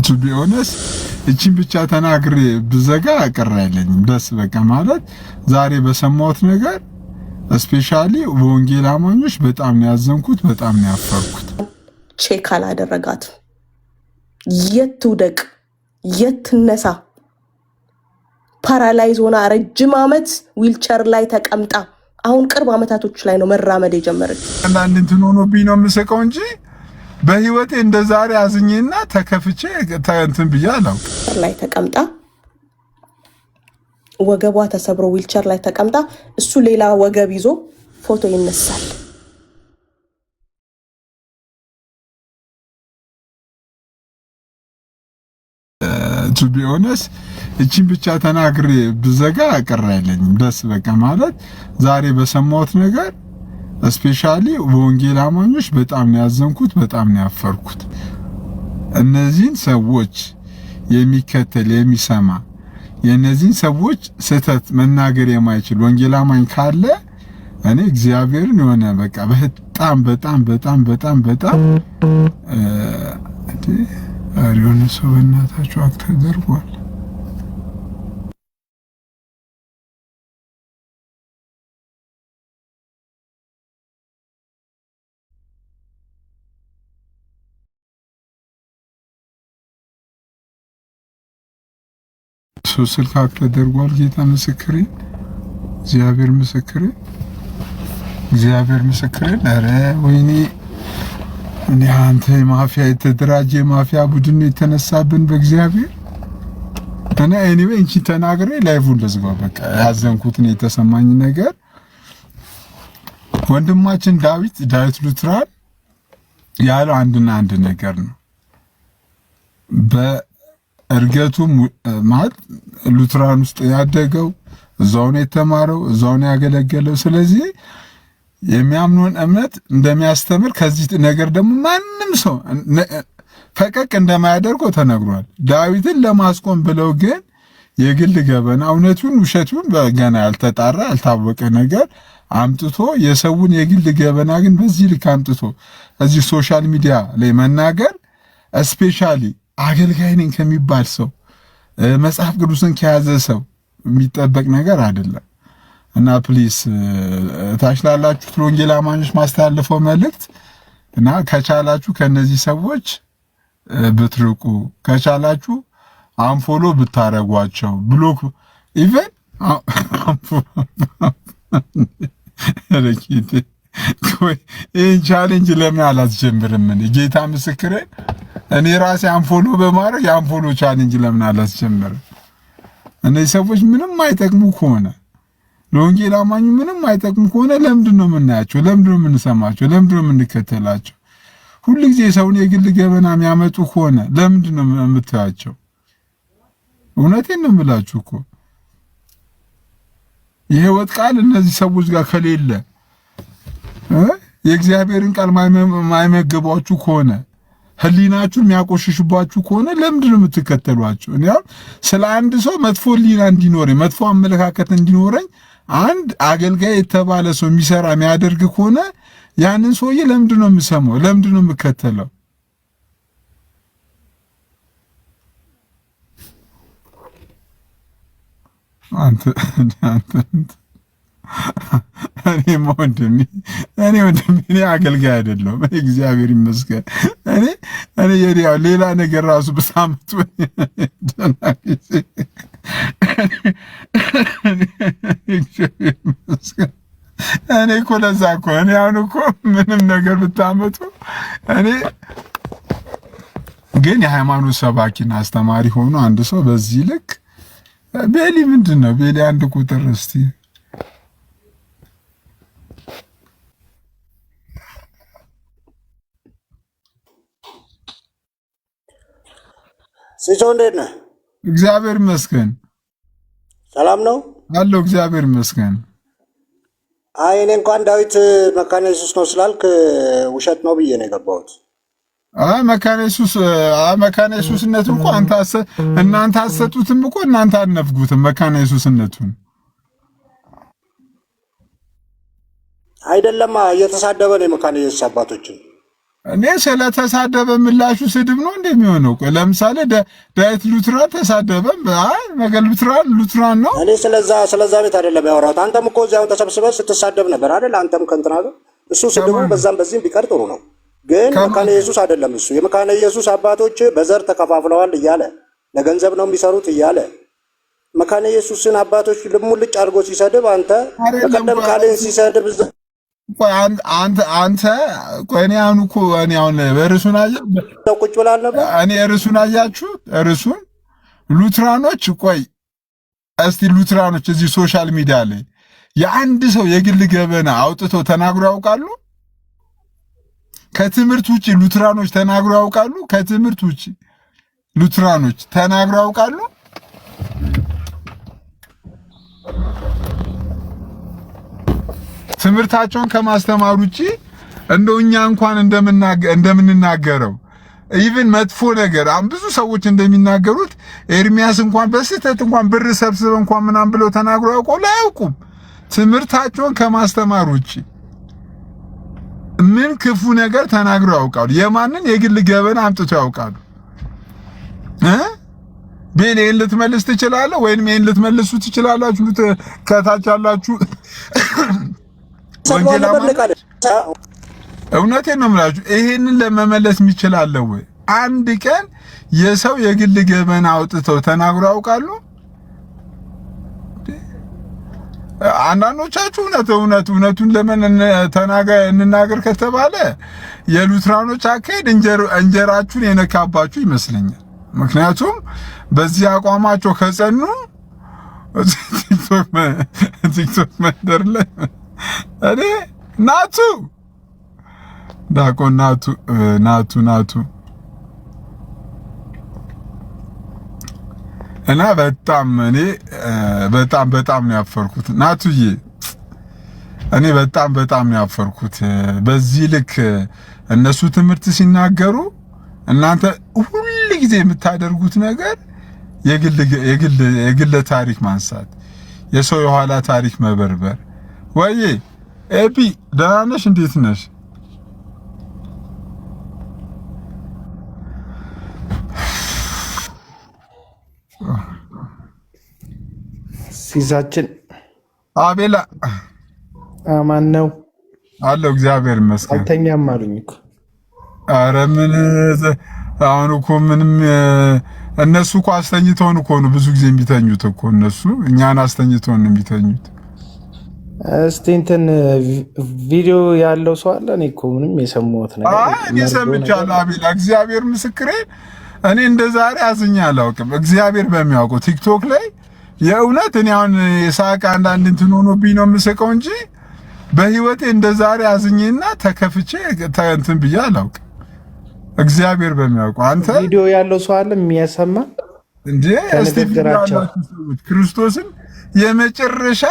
to be honest እቺን ብቻ ተናግሬ ብዘጋ አቀራለኝ ደስ በቃ ማለት ዛሬ በሰማሁት ነገር ስፔሻሊ ወንጌል አማኞች በጣም ነው ያዘንኩት በጣም ነው ያፈርኩት ቼክ አላደረጋት የትውደቅ የትነሳ ፓራላይዝ ሆና ረጅም አመት ዊልቸር ላይ ተቀምጣ አሁን ቅርብ አመታቶች ላይ ነው መራመድ የጀመረች አንዳንድ እንትን ሆኖብኝ ነው የምሰቀው እንጂ በህይወቴ እንደዛሬ አዝኜና ተከፍቼ እንትን ብያለሁ ላይ ተቀምጣ ወገቧ ተሰብሮ ዊልቸር ላይ ተቀምጣ እሱ ሌላ ወገብ ይዞ ፎቶ ይነሳል to be honest እቺን ብቻ ተናግሬ ብዘጋ አቀራለኝ ደስ በቃ ማለት ዛሬ በሰማሁት ነገር ስፔሻሊ ወንጌል አማኞች በጣም ነው ያዘንኩት በጣም ነው ያፈርኩት እነዚህን ሰዎች የሚከተል የሚሰማ የነዚህን ሰዎች ስህተት መናገር የማይችል ወንጌል አማኝ ካለ እኔ እግዚአብሔርን የሆነ በቃ በጣም አሪዮን ሰው በእናታችሁ አክት ተደርጓል ስልክ አክት ተደርጓል ጌታ ምስክሬ እግዚአብሔር ምስክሬ አረ ወይኔ እኔ አንተ ማፊያ የተደራጀ ማፊያ ቡድን የተነሳብን በእግዚአብሔር እኔ ኤኒዌይ እንቺ ተናግሬ ላይቭን ለዝጋው በቃ ያዘንኩትን የተሰማኝ ነገር ወንድማችን ዳዊት ሉትራን ያለው አንድ ነገር ነው በእርገቱ ማለት ሉትራን ውስጥ ያደገው እዛው ነው የተማረው እዛው ነው ያገለገለው ስለዚህ የሚያምኑን እምነት እንደሚያስተምር ከዚህ ነገር ደግሞ ማንንም ሰው ፈቀቅ እንደማያደርገው ተነግሯል ዳዊትን ለማስቆም ብለው ግን የግል ገበና እውነቱን ውሸቱን በገና ያልተጣራ ያልታወቀ ነገር አምጥቶ የሰውን የግል ገበና ግን በዚህ ልክ አምጥቶ እዚህ ሶሻል ሚዲያ ላይ መናገር ስፔሻሊ አገልጋይ ነኝ ከሚባል ሰው መጽሐፍ ቅዱስን ከያዘ ሰው የሚጠበቅ ነገር አይደለም እና ፕሊስ ታሽላላችሁ ወንጌል አማኞች ማስተላለፈው መልእክት እና ከቻላችሁ ከነዚህ ሰዎች ብትርቁ ከቻላችሁ አንፎሎ ብታረጓቸው ብሎክ ኢቨን ረኪት ይሄን ቻሌንጅ ለምን አላስጀምርም ጌታ ምስክሬ እኔ ራሴ አንፎሎ በማድረግ የአንፎሎ ቻሌንጅ ለምን አላስጀምርም እነዚህ ሰዎች ምንም አይጠቅሙ ከሆነ ለወንጌል አማኙ ምንም አይጠቅሙ ከሆነ ለምንድን ነው የምናያቸው ለምንድን ነው የምንሰማቸው ለምንድን ነው የምንከተላቸው ሁሉ ጊዜ ሰውን የግል ገበና የሚያመጡ ከሆነ ለምንድን ነው የምታያቸው እውነቴን ነው የምላችሁ እኮ የህይወት ቃል እነዚህ ሰዎች ጋር ከሌለ የእግዚአብሔርን ቃል ማይመገባችሁ ከሆነ ህሊናችሁን የሚያቆሽሽባችሁ ከሆነ ለምንድን ነው የምትከተሏቸው እኔ ስለ አንድ ሰው መጥፎ ህሊና እንዲኖረኝ መጥፎ አመለካከት እንዲኖረኝ አንድ አገልጋይ የተባለ ሰው የሚሰራ የሚያደርግ ከሆነ ያንን ሰውዬ ለምንድን ነው የምሰማው ለምንድን ነው የምከተለው አንተ እኔ ወንድሜ አገልጋይ አይደለም እግዚአብሔር ይመስገን እኔ የዲያ ሌላ ነገር ራሱ በሳምንቱ እኔ እኮ ለዛ እኮ እኔ አሁን እኮ ምንም ነገር ብታመጡ እኔ ግን የሃይማኖት ሰባኪና አስተማሪ ሆኖ አንድ ሰው በዚህ ልክ ቤሊ ምንድነው ቤሊ አንድ ቁጥር እስቲ ሲሶ እንዴት ነህ? እግዚአብሔር ይመስገን። ሰላም ነው አለው። እግዚአብሔር ይመስገን። አይ እኔ እንኳን ዳዊት መካነ ኢየሱስ ነው ስላልክ ውሸት ነው ብዬ ነው የገባሁት። መካነ ኢየሱስነቱን እኮ እናንተ አሰጡትም እኮ እናንተ አነፍጉትም መካነ ኢየሱስነቱን አይደለማ እየተሳደበ ነው የመካነ ኢየሱስ አባቶችን እኔ ስለተሳደበ ምላሹ ስድብ ነው እንደሚሆነው። ለምሳሌ ዳዊት ሉትራን ተሳደበ፣ አይ ነገ ሉትራን ነው። እኔ ስለዛ ቤት አይደለም ያወራሁት። አንተም እኮ እዚያው ተሰብስበህ ስትሳደብ ነበር አይደል? አንተም ከእንትና ጋር እሱ ስድቡ በዛም በዚህም ቢቀር ጥሩ ነው። ግን መካነ ኢየሱስ አይደለም እሱ። የመካነ ኢየሱስ አባቶች በዘር ተከፋፍለዋል እያለ ለገንዘብ ነው የሚሰሩት እያለ መካነ ኢየሱስን አባቶች ልሙልጭ አድርጎ ሲሰድብ አንተ በቀደም ቃልን ሲሰድብ አንተ ቆይ እኔ አሁን እኮ እኔ አሁን በርሱን አያችሁ ቁጭ ብላል ነበር። እኔ ርሱን አያችሁ ርሱን ሉትራኖች ቆይ እስቲ ሉትራኖች እዚህ ሶሻል ሚዲያ ላይ የአንድ ሰው የግል ገበና አውጥተው ተናግሮ ያውቃሉ? ከትምህርት ውጪ ሉትራኖች ተናግሮ ያውቃሉ? ከትምህርት ውጪ ሉትራኖች ተናግሮ ያውቃሉ? ትምህርታቸውን ከማስተማር ውጪ እንደው እኛ እንኳን እንደምንናገረው ኢቭን መጥፎ ነገር ብዙ ሰዎች እንደሚናገሩት ኤርሚያስ እንኳን በስህተት እንኳን ብር ሰብስበ እንኳን ምናምን ብለው ተናግሮ አያውቁም። ትምህርታቸውን ከማስተማር ውጪ ምን ክፉ ነገር ተናግሮ ያውቃሉ? የማንን የግል ገበና አምጥቶ ያውቃሉ? ቤን ይሄን ልትመልስ ትችላለህ ወይንም ይሄን ልትመልሱ ትችላላችሁ? ከታች ያላችሁ እውነቴን ነው የምላችሁ። ይሄንን ለመመለስ የሚችላለው ወይ አንድ ቀን የሰው የግል ገበና አውጥተው ተናግሮ ያውቃሉ? አንዳንዶቻችሁ እውነቱን ለምን እንናገር ከተባለ የሉትራኖች አካሄድ እንጀራችሁን የነካባችሁ ይመስለኛል። ምክንያቱም በዚህ አቋማቸው ከጸኑ ቲክቶክ መንደር ላይ እኔ ዳቆን ናቱ እና በጣም ነው ያፈርኩት። ናቱዬ እኔ በጣም ነው ያፈርኩት። በዚህ ልክ እነሱ ትምህርት ሲናገሩ እናንተ ሁሉ ጊዜ የምታደርጉት ነገር የግል ታሪክ ማንሳት፣ የሰው የኋላ ታሪክ መበርበር። ወይዬ ኤቢ ደህና ነሽ? እንዴት ነሽ? ሲሳችን አቤላ ማን ነው? አለው እግዚአብሔር ይመስገን። አልተኛም አሉኝ እኮ። ኧረ ምን አሁን እኮ ምንም እነሱ እኮ አስተኝተውን እኮ ነው ብዙ ጊዜ የሚተኙት እኮ እነሱ እኛን አስተኝተውን ነው የሚተኙት። እስቲ እንትን ቪዲዮ ያለው ሰው አለ? እኔ እኮ ምንም የሰማሁት ነገር እኔ ሰምቻለሁ። አቤላ እግዚአብሔር ምስክሬ፣ እኔ እንደዛሬ አዝኛ አላውቅም። እግዚአብሔር በሚያውቀው ቲክቶክ ላይ የእውነት እኔ አሁን የሳቅ አንዳንድ እንትን ሆኖብኝ ነው የምስቀው እንጂ በህይወቴ እንደዛሬ አዝኜና ተከፍቼ እንትን ብዬ አላውቅም። እግዚአብሔር በሚያውቀው አንተ ቪዲዮ ያለው ሰው አለ የሚያሰማ እንዴ? እስቲ ክርስቶስን የመጨረሻ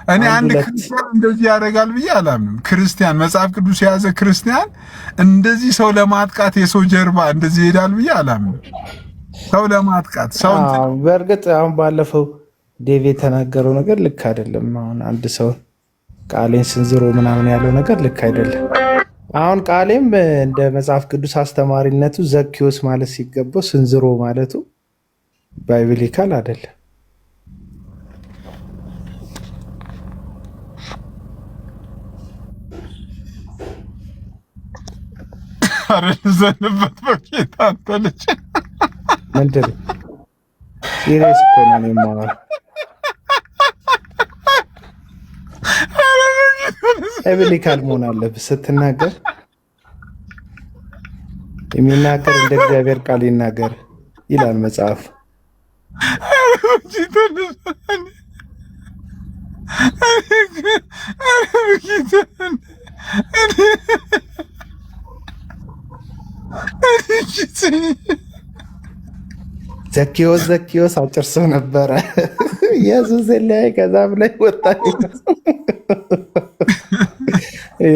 እኔ አንድ ክርስቲያን እንደዚህ ያደርጋል ብዬ አላምንም። ክርስቲያን መጽሐፍ ቅዱስ የያዘ ክርስቲያን እንደዚህ ሰው ለማጥቃት የሰው ጀርባ እንደዚህ ይሄዳል ብዬ አላምንም። ሰው ለማጥቃት ሰው በእርግጥ አሁን ባለፈው ዴቭ የተናገረው ነገር ልክ አይደለም። አሁን አንድ ሰው ቃሌን ስንዝሮ ምናምን ያለው ነገር ልክ አይደለም። አሁን ቃሌም እንደ መጽሐፍ ቅዱስ አስተማሪነቱ ዘኪዮስ ማለት ሲገባው ስንዝሮ ማለቱ ባይብሊካል አይደለም። አረዘንበት በጌታ አንተልጭ ምንድን ሲሪየስ እኮ ነው የማወራው። ባይብሊካል መሆን አለብህ ስትናገር። የሚናገር እንደ እግዚአብሔር ቃል ይናገር ይላል መጽሐፍ። ዘኪዮስ አጭር ሰው ነበረ። ኢየሱስ ላይ ከዛም ላይ ወጣ።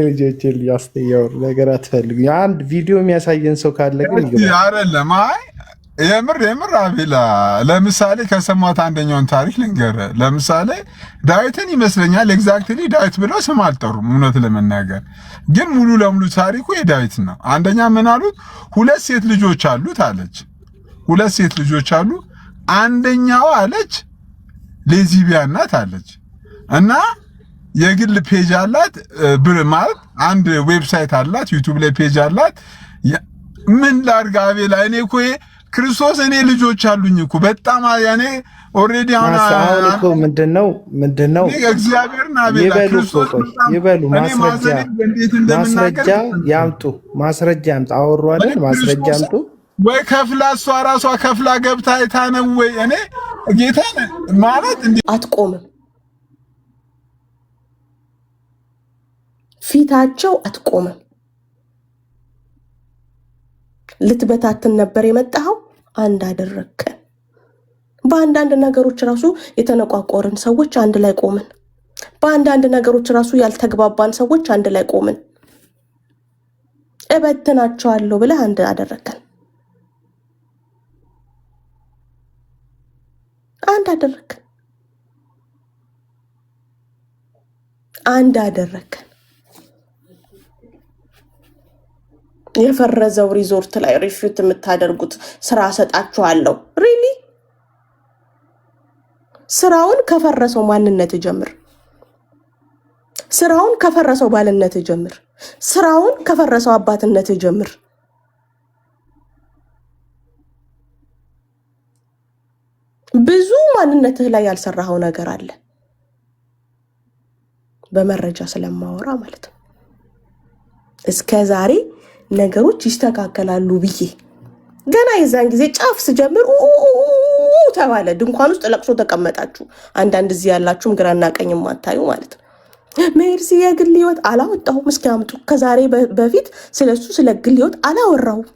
ልጆች ሊያስተያወሩ ነገር አትፈልጉ። አንድ ቪዲዮ የሚያሳየን ሰው ካለ ግን አይደለም። አይ የምር አቤላ ለምሳሌ ከሰማት አንደኛውን ታሪክ ልንገር። ለምሳሌ ዳዊትን ይመስለኛል ኤግዛክትሊ ዳዊት ብለው ስም አልጠሩም። እውነት ለመናገር ግን ሙሉ ለሙሉ ታሪኩ የዳዊት ነው። አንደኛ ምን አሉት? 2 ሴት ልጆች አሉት አለች። 2 ሴት ልጆች አሉ። አንደኛው አለች ሌዝቢያን ናት አለች እና የግል ፔጅ አላት ማለት አንድ ዌብሳይት አላት፣ ዩቲዩብ ላይ ፔጅ አላት። ምን ላድርግ አቤላ እኔ እኮ ክርስቶስ እኔ ልጆች አሉኝ እኮ በጣም ያኔ ኦሬዲ አሁን እኮ ምንድነው እግዚአብሔርና አቤላ ክርስቶስ ይበሉ ማስረጃ ያምጡ አወሩ አይደል? ማስረጃ ያምጡ ወይ ከፍላ እሷ ራሷ ከፍላ ገብታ አይታ ነው ወይ? እኔ ጌታ ማለት እንዴ አትቆምም፣ ፊታቸው አትቆምም። ልትበታትን ነበር የመጣው፣ አንድ አደረከን። በአንዳንድ ነገሮች ራሱ የተነቋቆርን ሰዎች አንድ ላይ ቆምን። በአንዳንድ ነገሮች ራሱ ያልተግባባን ሰዎች አንድ ላይ ቆምን። እበትናቸዋለሁ ብለህ አንድ አደረከን። አንድ አደረከን። የፈረዘው ሪዞርት ላይ ሪፊት የምታደርጉት ስራ ሰጣችኋለሁ። ሪሊ ስራውን ከፈረሰው ማንነት ጀምር። ስራውን ከፈረሰው ባልነት ጀምር። ስራውን ከፈረሰው አባትነት ጀምር። ብዙ ማንነትህ ላይ ያልሰራኸው ነገር አለ። በመረጃ ስለማወራ ማለት ነው። እስከ ዛሬ ነገሮች ይስተካከላሉ ብዬ ገና የዛን ጊዜ ጫፍ ስጀምር ተባለ። ድንኳን ውስጥ ለቅሶ ተቀመጣችሁ። አንዳንድ እዚህ ያላችሁም ግራና ቀኝ ማታዩ ማለት ነው። ሜርሲ የግል ህይወት አላወጣሁም። እስኪ አምጡ። ከዛሬ በፊት ስለሱ ስለ ግል ህይወት አላወራሁም።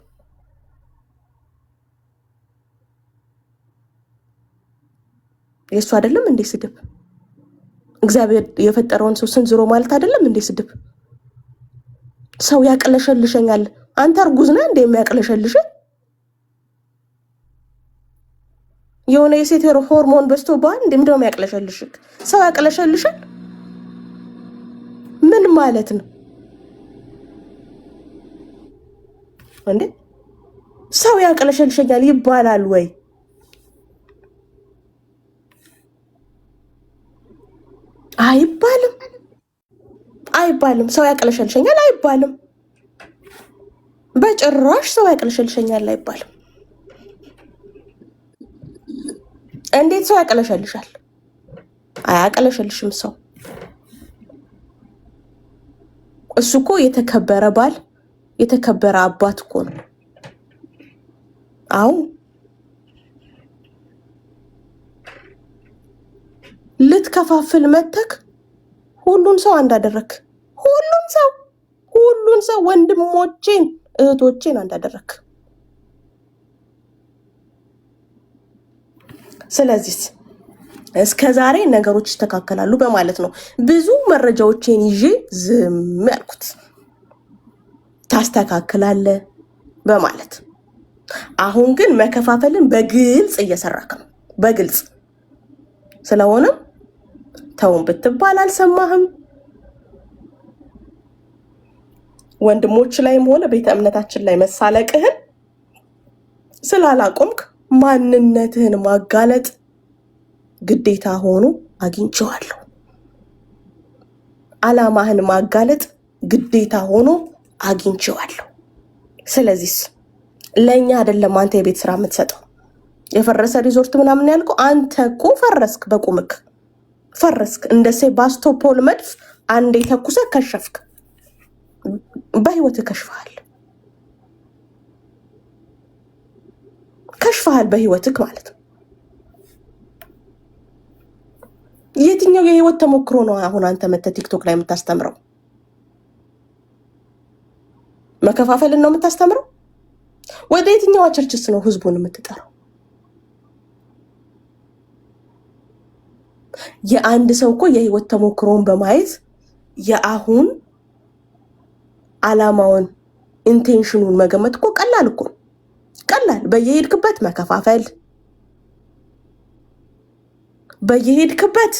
የሱ አይደለም እንዴ ስድብ? እግዚአብሔር የፈጠረውን ሰው ስንዝሮ ማለት አይደለም እንዴ ስድብ? ሰው ያቅለሸልሸኛል። አንተ እርጉዝ ነህ እንዴ የሚያቅለሸልሽ? የሆነ የሴት ሆርሞን በዝቶብሃል እንዴ? ምንድነው የሚያቅለሸልሽክ? ሰው ያቅለሸልሻል? ምን ማለት ነው እንዴ? ሰው ያቅለሸልሸኛል ይባላል ወይ? አይባልም። ሰው ያቅለሸልሸኛል አይባልም። በጭራሽ ሰው ያቅለሸልሸኛል አይባልም። እንዴት ሰው ያቅለሸልሻል? አያቅለሸልሽም ሰው። እሱ እኮ የተከበረ ባል የተከበረ አባት እኮ ነው። አዎ ልትከፋፍል መተክ ሁሉን ሰው አንዳደረክ። ሁሉን ሰው ወንድሞቼን እህቶቼን አንዳደረክ። ስለዚህ እስከ ዛሬ ነገሮች ይስተካከላሉ በማለት ነው ብዙ መረጃዎችን ይዤ ዝም ያልኩት። ታስተካክላለህ በማለት አሁን ግን መከፋፈልን በግልጽ እየሰራክ ነው። በግልጽ ስለሆነም ተውን ብትባል አልሰማህም። ወንድሞች ላይም ሆነ ቤተ እምነታችን ላይ መሳለቅህን ስላላቆምክ ማንነትህን ማጋለጥ ግዴታ ሆኖ አግኝቼዋለሁ። አላማህን ማጋለጥ ግዴታ ሆኖ አግኝቼዋለሁ። ስለዚህ ለኛ አይደለም አንተ የቤት ስራ የምትሰጠው። የፈረሰ ሪዞርት ምናምን ያልከው አንተ እኮ ፈረስክ፣ በቁምክ ፈረስክ። እንደ ሴባስቶፖል መድፍ አንዴ ተኩሰ ከሸፍክ። በህይወት ከሽፈሃል በህይወትክ ማለት ነው። የትኛው የህይወት ተሞክሮ ነው አሁን አንተ መተህ ቲክቶክ ላይ የምታስተምረው? መከፋፈልን ነው የምታስተምረው? ወደ የትኛው ቸርችስ ነው ህዝቡን የምትጠራው? የአንድ ሰው እኮ የህይወት ተሞክሮን በማየት የአሁን አላማውን ኢንቴንሽኑን መገመት እኮ ቀላል እኮ። ቀላል በየሄድክበት መከፋፈል፣ በየሄድክበት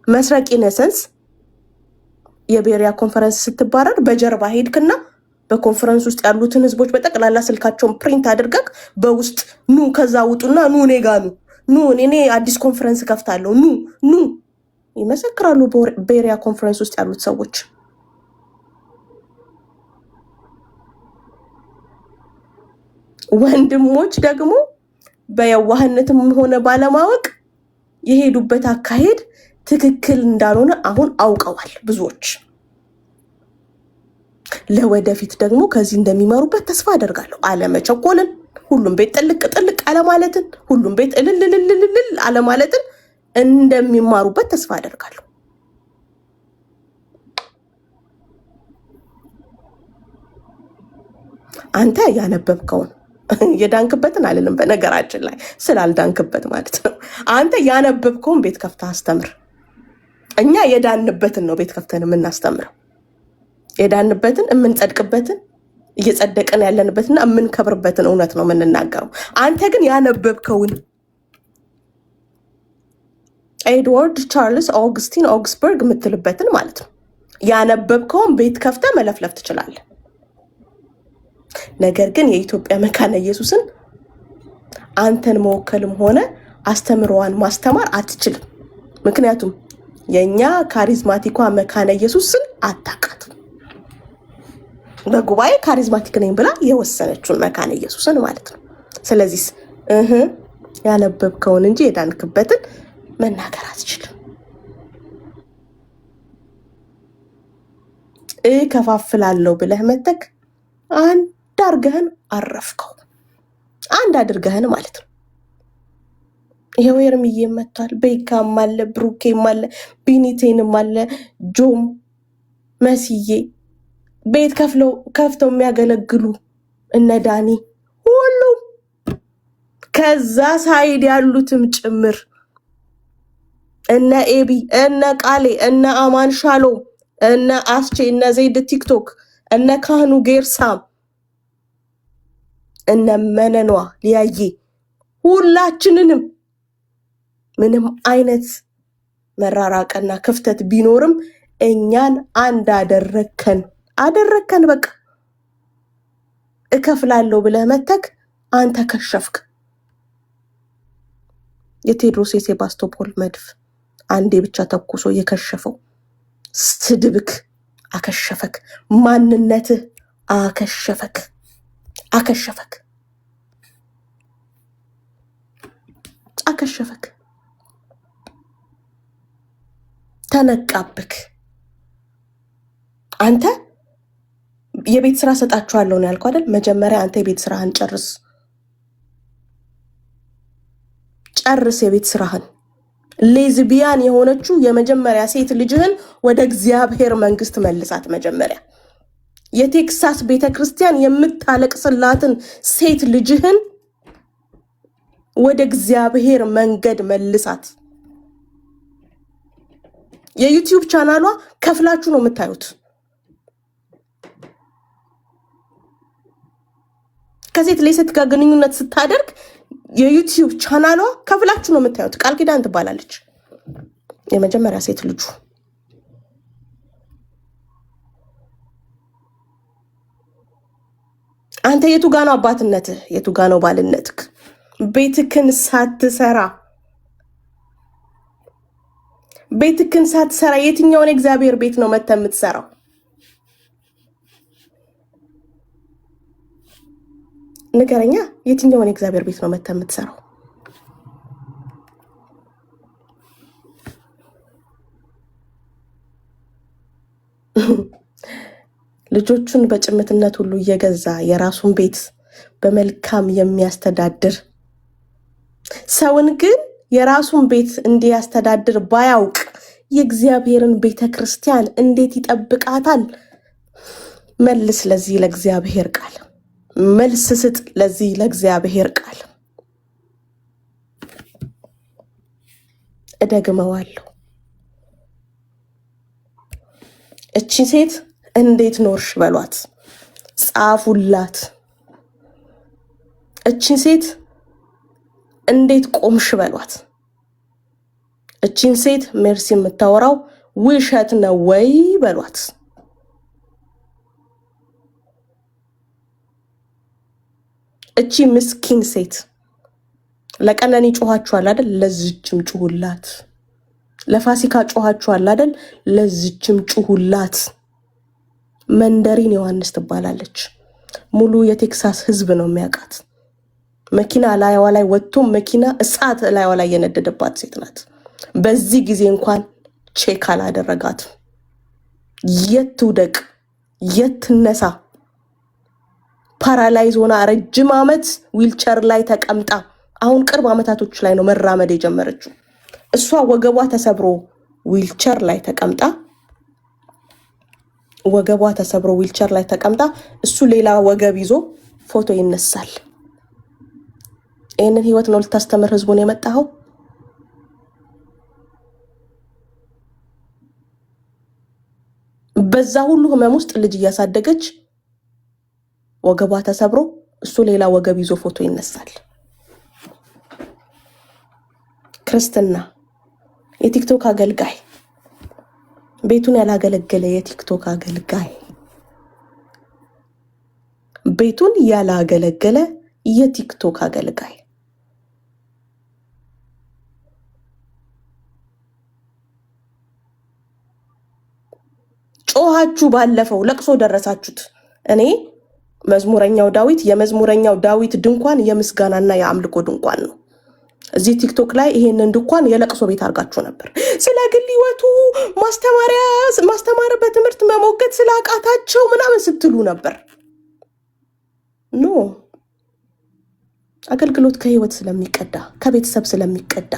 መስረቅ ኢነሰንስ የቤሪያ ኮንፈረንስ ስትባረር በጀርባ ሄድክና በኮንፈረንስ ውስጥ ያሉትን ህዝቦች በጠቅላላ ስልካቸውን ፕሪንት አድርገክ በውስጥ ኑ ከዛ ውጡና ኑ እኔ ጋ ኑ እኔ አዲስ ኮንፈረንስ ከፍታለሁ ኑ ይመሰክራሉ። ቤሪያ ኮንፈረንስ ውስጥ ያሉት ሰዎች ወንድሞች ደግሞ በየዋህነትም ሆነ ባለማወቅ የሄዱበት አካሄድ ትክክል እንዳልሆነ አሁን አውቀዋል ብዙዎች። ለወደፊት ደግሞ ከዚህ እንደሚመሩበት ተስፋ አደርጋለሁ። አለመቸኮልን፣ ሁሉም ቤት ጥልቅ አለማለትን፣ ሁሉም ቤት እልልልልልል አለማለትን እንደሚማሩበት ተስፋ አደርጋለሁ። አንተ ያነበብከውን የዳንክበትን አልልም፣ በነገራችን ላይ ስላልዳንክበት ማለት ነው። አንተ ያነበብከውን ቤት ከፍተህ አስተምር። እኛ የዳንበትን ነው ቤት ከፍተን የምናስተምረው። የዳንበትን የምንጸድቅበትን እየጸደቀን ያለንበትና የምንከብርበትን እውነት ነው የምንናገረው። አንተ ግን ያነበብከውን ኤድዋርድ ቻርልስ ኦግስቲን ኦግስበርግ የምትልበትን ማለት ነው ያነበብከውን ቤት ከፍተህ መለፍለፍ ትችላለህ። ነገር ግን የኢትዮጵያ መካነ ኢየሱስን አንተን መወከልም ሆነ አስተምሮዋን ማስተማር አትችልም። ምክንያቱም የኛ ካሪዝማቲኳ መካነ ኢየሱስን አታውቃትም። በጉባኤ ካሪዝማቲክ ነኝ ብላ የወሰነችውን መካነ ኢየሱስን ማለት ነው። ስለዚህ ያነበብከውን እንጂ የዳንክበትን መናገር አትችልም። እከፋፍላለሁ ብለህ መተክ አንድ አድርገህን አረፍከው። አንድ አድርገህን ማለት ነው። ይሄው ኤርሚዬ መጥቷል። ቤካም አለ፣ ብሩኬም አለ፣ ቢኒቴንም አለ፣ ጆም መስዬ ቤት ከፍተው የሚያገለግሉ እነ ዳኒ ሁሉም ከዛ ሳይድ ያሉትም ጭምር እነ ኤቢ እነ ቃሌ እነ አማን ሻሎም እነ አስቼ እነ ዜድ ቲክቶክ እነ ካህኑ ጌርሳም እነ መነኗ ሊያዬ ሁላችንንም ምንም አይነት መራራቅና ክፍተት ቢኖርም እኛን አንድ አደረከን። በቃ እከፍላለሁ ብለህ መተክ አንተ ከሸፍክ። የቴዎድሮስ የሴባስቶፖል መድፍ አንዴ ብቻ ተኩሶ የከሸፈው ስድብክ አከሸፈክ። ማንነትህ አከሸፈክ። ተነቃብክ። አንተ የቤት ስራ ሰጣችኋለሁ ነው ያልኩህ አይደል? መጀመሪያ አንተ የቤት ስራህን ጨርስ የቤት ስራህን። ሌዝቢያን የሆነችው የመጀመሪያ ሴት ልጅህን ወደ እግዚአብሔር መንግስት መልሳት። መጀመሪያ የቴክሳስ ቤተክርስቲያን የምታለቅስላትን ሴት ልጅህን ወደ እግዚአብሔር መንገድ መልሳት። የዩቲዩብ ቻናሏ ከፍላችሁ ነው የምታዩት። ከሴት ለሴት ጋር ግንኙነት ስታደርግ የዩቲዩብ ቻናሏ ከፍላችሁ ነው የምታዩት። ቃል ኪዳን ትባላለች የመጀመሪያ ሴት ልጁ። አንተ የቱ ጋ ነው አባትነትህ? የቱ ጋ ነው ባልነትህ? ቤትክን ሳትሰራ የትኛውን እግዚአብሔር ቤት ነው መተህ የምትሰራው? ንገረኛ። የትኛውን እግዚአብሔር ቤት ነው መተህ የምትሰራው? ልጆቹን በጭምትነት ሁሉ እየገዛ የራሱን ቤት በመልካም የሚያስተዳድር ሰውን ግን የራሱን ቤት እንዲያስተዳድር ባያውቅ የእግዚአብሔርን ቤተ ክርስቲያን እንዴት ይጠብቃታል? መልስ ለዚህ ለእግዚአብሔር ቃል መልስ ስጥ። ለዚህ ለእግዚአብሔር ቃል እደግመዋለሁ። እቺ ሴት እንዴት ኖርሽ በሏት። ጻፉላት። እቺን ሴት እንዴት ቆምሽ በሏት። እቺን ሴት ሜርሲ የምታወራው ውሸት ነው ወይ በሏት። እቺ ምስኪን ሴት ለቀነኒ ጮኻችኋል አይደል? ለዚችም ጩሁላት። ለፋሲካ ጮኻችኋል አይደል? ለዚችም ጩሁላት። መንደሪን ዮሐንስ ትባላለች። ሙሉ የቴክሳስ ህዝብ ነው የሚያውቃት። መኪና ላይዋ ላይ ወጥቶ መኪና እሳት ላይዋ ላይ የነደደባት ሴት ናት። በዚህ ጊዜ እንኳን ቼክ አላደረጋትም። የት ትውደቅ የት ትነሳ? ፓራላይዝ ሆና ረጅም ዓመት ዊልቸር ላይ ተቀምጣ አሁን ቅርብ ዓመታቶች ላይ ነው መራመድ የጀመረችው። እሷ ወገቧ ተሰብሮ ዊልቸር ላይ ተቀምጣ እሱ ሌላ ወገብ ይዞ ፎቶ ይነሳል። ይህንን ህይወት ነው ልታስተምር ህዝቡን የመጣኸው? በዛ ሁሉ ህመም ውስጥ ልጅ እያሳደገች ወገቧ ተሰብሮ እሱ ሌላ ወገብ ይዞ ፎቶ ይነሳል። ክርስትና የቲክቶክ አገልጋይ፣ ቤቱን ያላገለገለ የቲክቶክ አገልጋይ፣ ቤቱን ያላገለገለ የቲክቶክ አገልጋይ። ጮኻችሁ ባለፈው ለቅሶ ደረሳችሁት። እኔ መዝሙረኛው ዳዊት የመዝሙረኛው ዳዊት ድንኳን የምስጋናና የአምልኮ ድንኳን ነው። እዚህ ቲክቶክ ላይ ይሄንን ድንኳን የለቅሶ ቤት አድርጋችሁ ነበር። ስለ ግል ህይወቱ ማስተማር በትምህርት መሞገት ስላቃታቸው ምናምን ስትሉ ነበር። ኖ አገልግሎት ከህይወት ስለሚቀዳ ከቤተሰብ ስለሚቀዳ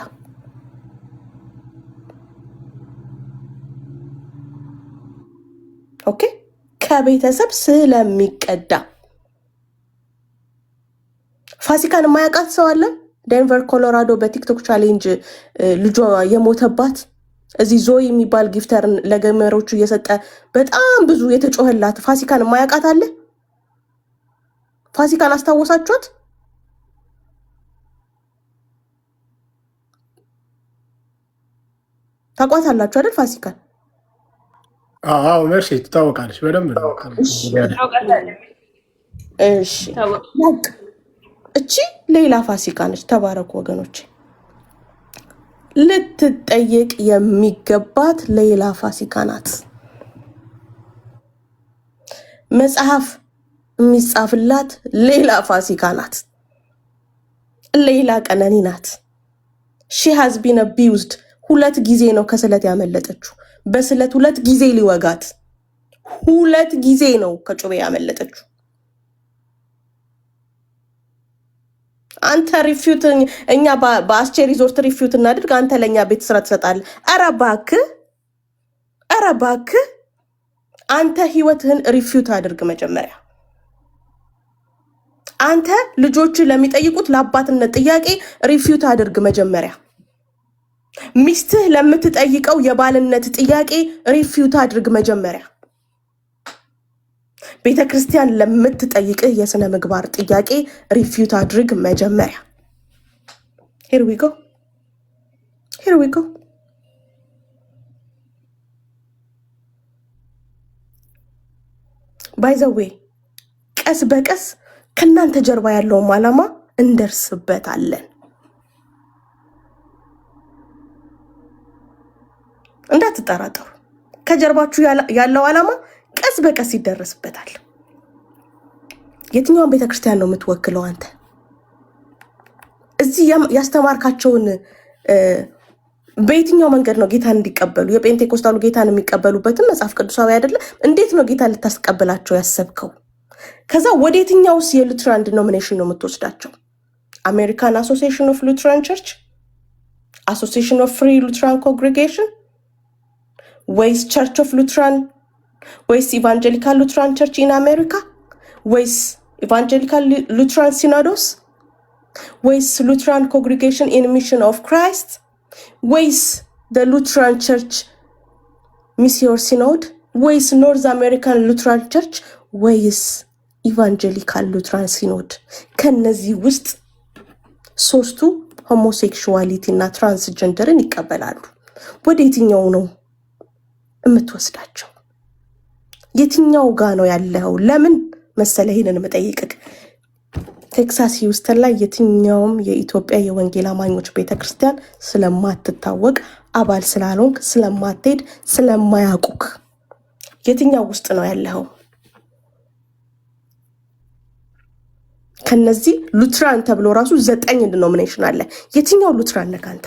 ኦኬ፣ ከቤተሰብ ስለሚቀዳ። ፋሲካን የማያውቃት ሰው አለ? ዴንቨር ኮሎራዶ በቲክቶክ ቻሌንጅ ልጇ የሞተባት እዚህ ዞይ የሚባል ጊፍተርን ለገመሮቹ እየሰጠ በጣም ብዙ የተጮህላት ፋሲካን የማያውቃት አለ? ፋሲካን አስታወሳችኋት? ታውቋታላችሁ አይደል? ፋሲካን አዎ፣ መርሲ ትታወቃለች በደንብ ነው። እሺ፣ እቺ ሌላ ፋሲካ ነች። ተባረኩ ወገኖች። ልትጠየቅ የሚገባት ሌላ ፋሲካ ናት። መጽሐፍ የሚጻፍላት ሌላ ፋሲካ ናት። ሌላ ቀነኒ ናት። ሺ ሃዝ ቢን አቢውዝድ። 2 ጊዜ ነው ከስለት ያመለጠችው። በስለት 2 ጊዜ ሊወጋት 2 ጊዜ ነው ከጩቤ ያመለጠችው። አንተ ሪፊዩት እኛ በአስቼ ሪዞርት ሪፊዩት እናድርግ፣ አንተ ለኛ ቤት ስራ ትሰጣለህ። ኧረ እባክህ አንተ ህይወትህን ሪፊዩት አድርግ መጀመሪያ። አንተ ልጆች ለሚጠይቁት ለአባትነት ጥያቄ ሪፊዩት አድርግ መጀመሪያ። ሚስትህ ለምትጠይቀው የባልነት ጥያቄ ሪፊዩት አድርግ መጀመሪያ። ቤተ ክርስቲያን ለምትጠይቅህ የሥነ ምግባር ጥያቄ ሪፊዩት አድርግ መጀመሪያ። ሂር ዊ ጎ። ባይ ዘ ዌይ ቀስ በቀስ ከእናንተ ጀርባ ያለውም ዓላማ እንደርስበታለን። እንዳትጠራጠሩ። ከጀርባችሁ ያለው ዓላማ ቀስ በቀስ ይደረስበታል። የትኛውን ቤተክርስቲያን ነው የምትወክለው አንተ? እዚህ ያስተማርካቸውን በየትኛው መንገድ ነው ጌታን እንዲቀበሉ የጴንቴኮስታሉ ጌታን የሚቀበሉበትን መጽሐፍ ቅዱሳዊ አይደለም? እንዴት ነው ጌታን ልታስቀበላቸው ያሰብከው? ከዛ ወደ የትኛውስ የሉትራን ዲኖሚኔሽን ነው የምትወስዳቸው? አሜሪካን አሶሲዬሽን ኦፍ ሉትራን ቸርች፣ አሶሲዬሽን ኦፍ ፍሪ ሉትራን ኮንግሬጌሽን፣ ወይስ ቸርች ኦፍ ሉትራን፣ ወይስ ኢቫንጀሊካል ሉትራን ቸርች ኢን አሜሪካ፣ ወይስ ኢቫንጀሊካል ሉትራን ሲኖዶስ፣ ወይስ ሉትራን ኮንግሬጌሽን ኢን ሚሽን ኦፍ ክራይስት፣ ወይስ ደ ሉትራን ቸርች ሚስዮን ሲኖድ፣ ወይስ ኖርዝ አሜሪካን ሉትራን ቸርች፣ ወይስ ኢቫንጀሊካል ሉትራን ሲኖድ ከነዚህ ውስጥ 3ቱ ሆሞሴክሹዋሊቲ እና ትራንስጀንደርን ይቀበላሉ። ወደ የትኛው ነው የምትወስዳቸው? የትኛው ጋ ነው ያለው? ለምን መሰለ ይሄንን መጠይቅክ ቴክሳስ ሂውስተን ላይ የትኛውም የኢትዮጵያ የወንጌል አማኞች ቤተክርስቲያን ስለማትታወቅ አባል ስላልሆንክ ስለማትሄድ ስለማያውቁክ የትኛው ውስጥ ነው ያለው? ከነዚህ ሉትራን ተብሎ ራሱ 9 ዲኖሚኔሽን አለ። የትኛው ሉትራን ነህ አንተ?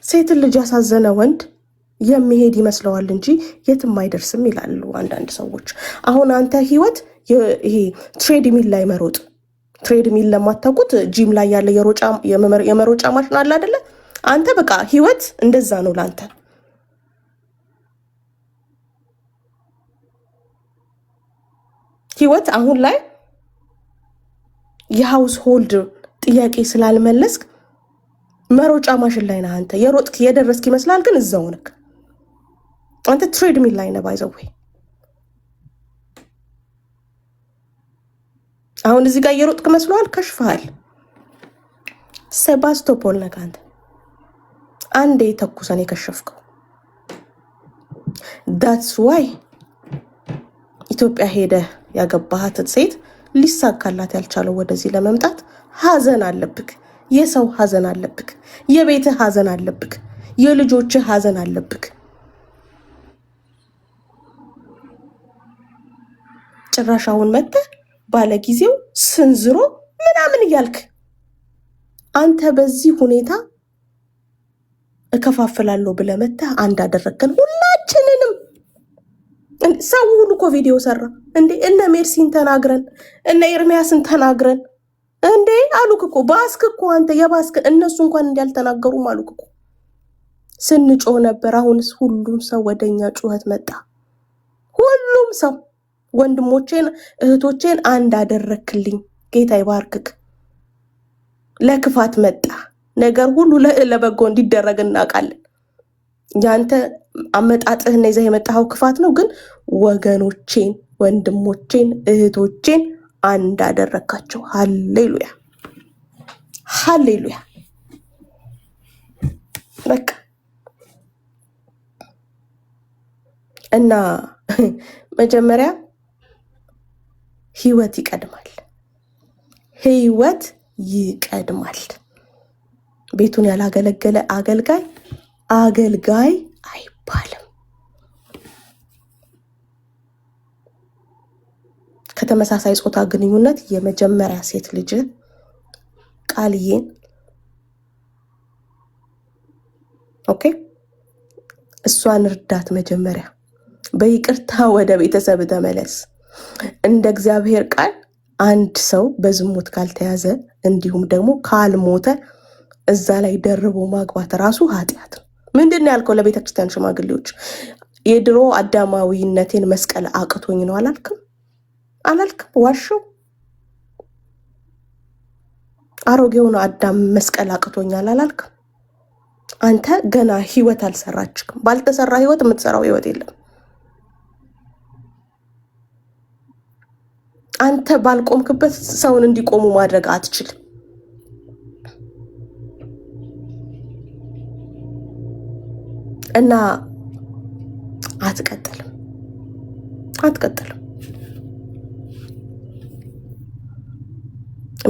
ሴት ልጅ ያሳዘነ ወንድ የሚሄድ ይመስለዋል እንጂ የትም አይደርስም ይላሉ አንዳንድ ሰዎች። አሁን አንተ ህይወት ይሄ ትሬድ ሚል ላይ መሮጥ፣ ትሬድ ሚል ለማታውቁት ጂም ላይ ያለ የመሮጫ ማሽን አለ አይደለ? አንተ በቃ ህይወት እንደዛ ነው ላንተ። ህይወት አሁን ላይ የሃውስ ሆልድ ጥያቄ ስላልመለስክ መሮጫ ማሽን ላይ ነህ አንተ። የሮጥክ የደረስክ ይመስላል ግን እዛው ነህ አንተ። ትሬድ ሚል ላይ ነህ ባይዘው። አሁን እዚህ ጋር የሮጥክ መስሏል፣ ከሽፈሃል። ሴባስቶፖል ነህ አንተ። አንዴ ተኩሰን የከሸፍከው። ዳትስ ዋይ ኢትዮጵያ ሄደ ያገባሃት ሴት ሊሳካላት ያልቻለው ወደዚህ ለመምጣት ሀዘን አለብክ። የሰው ሀዘን አለብክ፣ የቤትህ ሀዘን አለብክ፣ የልጆችህ ሀዘን አለብክ። ጭራሻውን መጥተህ ባለጊዜው ስንዝሮ ምናምን እያልክ አንተ በዚህ ሁኔታ እከፋፍላለሁ ብለህ መጥተህ አንድ አደረከን ሁላችንንም። ሰው ሁሉ እኮ ቪዲዮ ሰራ እንዴ! እነ ሜርሲን ተናግረን እነ ኤርሚያስን ተናግረን እንዴ አሉክ እኮ። ባስክ እኮ አንተ የባስክ። እነሱ እንኳን እንዳልተናገሩም አሉክ እኮ። ስንጮህ ነበር። አሁንስ ሁሉም ሰው ወደኛ ጩኸት መጣ። ሁሉም ሰው ወንድሞቼን እህቶቼን አንድ አደረክልኝ፣ ጌታ ይባርክክ። ለክፋት መጣ ነገር ሁሉ ለበጎ እንዲደረግ እናውቃለን። ያንተ አመጣጥህና ይዘህ የመጣኸው ክፋት ነው፣ ግን ወገኖቼን ወንድሞቼን እህቶቼን አንድ አደረካቸው። ሃሌሉያ ሃሌሉያ። በቃ እና መጀመሪያ ህይወት ይቀድማል፣ ህይወት ይቀድማል። ቤቱን ያላገለገለ አገልጋይ አይባልም። ከተመሳሳይ ጾታ ግንኙነት የመጀመሪያ ሴት ልጅ ቃልዬን ኦኬ፣ እሷን እርዳት። መጀመሪያ በይቅርታ ወደ ቤተሰብ ተመለስ። እንደ እግዚአብሔር ቃል አንድ ሰው በዝሙት ካልተያዘ እንዲሁም ደግሞ ካልሞተ እዛ ላይ ደርቦ ማግባት ራሱ ኃጢአት ነው። ምንድን ያልከው ለቤተ ክርስቲያን ሽማግሌዎች? የድሮ አዳማዊነቴን መስቀል አቅቶኝ ነው አላልክም? ዋሽው። አሮጌውን አዳም መስቀል አቅቶኛል አላልክም? አንተ ገና ህይወት አልሰራችክም። ባልተሰራ ህይወት የምትሰራው ህይወት የለም። አንተ ባልቆምክበት ሰውን እንዲቆሙ ማድረግ አትችልም። እና አትቀጥልም።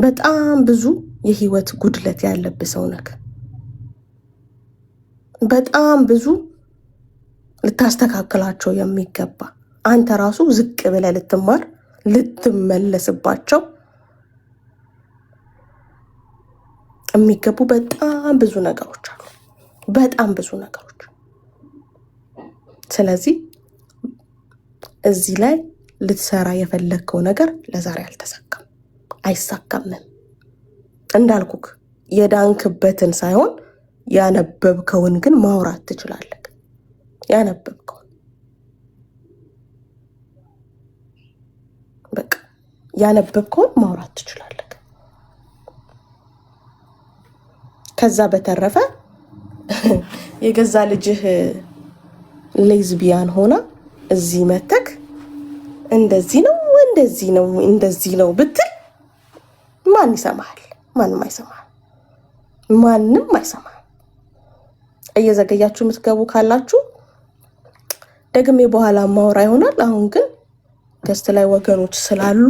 በጣም ብዙ የህይወት ጉድለት ያለብህ ሰው ነህ። በጣም ብዙ ልታስተካክላቸው የሚገባ አንተ ራሱ ዝቅ ብለህ ልትማር ልትመለስባቸው የሚገቡ በጣም ብዙ ነገሮች አሉ። በጣም ብዙ ነገሮች። ስለዚህ እዚህ ላይ ልትሰራ የፈለግከው ነገር ለዛሬ አልተሳካም፣ አይሳካምም። እንዳልኩክ የዳንክበትን ሳይሆን ያነበብከውን ግን ማውራት ትችላለህ። ያነበብከውን ማውራት ትችላለህ። ከዛ በተረፈ የገዛ ልጅህ ሌዝቢያን ሆና እዚህ መተክ እንደዚህ ነው ብትል ማን ይሰማሃል? ማንም አይሰማህም። ማንም አይሰማህም። እየዘገያችሁ የምትገቡ ካላችሁ ደግሜ በኋላ ማውራ ይሆናል። አሁን ግን ገስት ላይ ወገኖች ስላሉ